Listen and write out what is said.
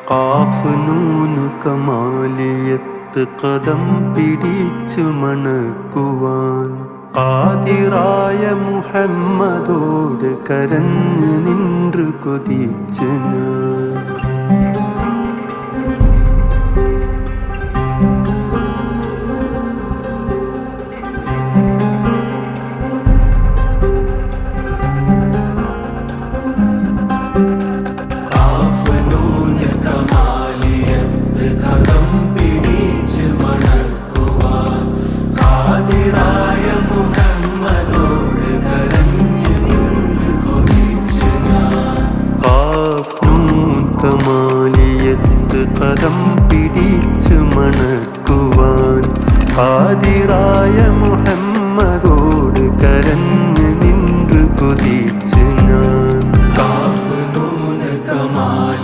ഖാഫ് നൂന് കമാലിയത്ത് കദം പിടിച്ചു മണക്കുവാൻ ഖാദിറായ മുഹമ്മദോട് കരഞ്ഞു നിன்று കൊതിച്ചു ഞാൻ. കമാലിയത്ത് കദം പിടിച്ചു മണക്കുവാൻ ഖാദിറായ മുഹമ്മദ്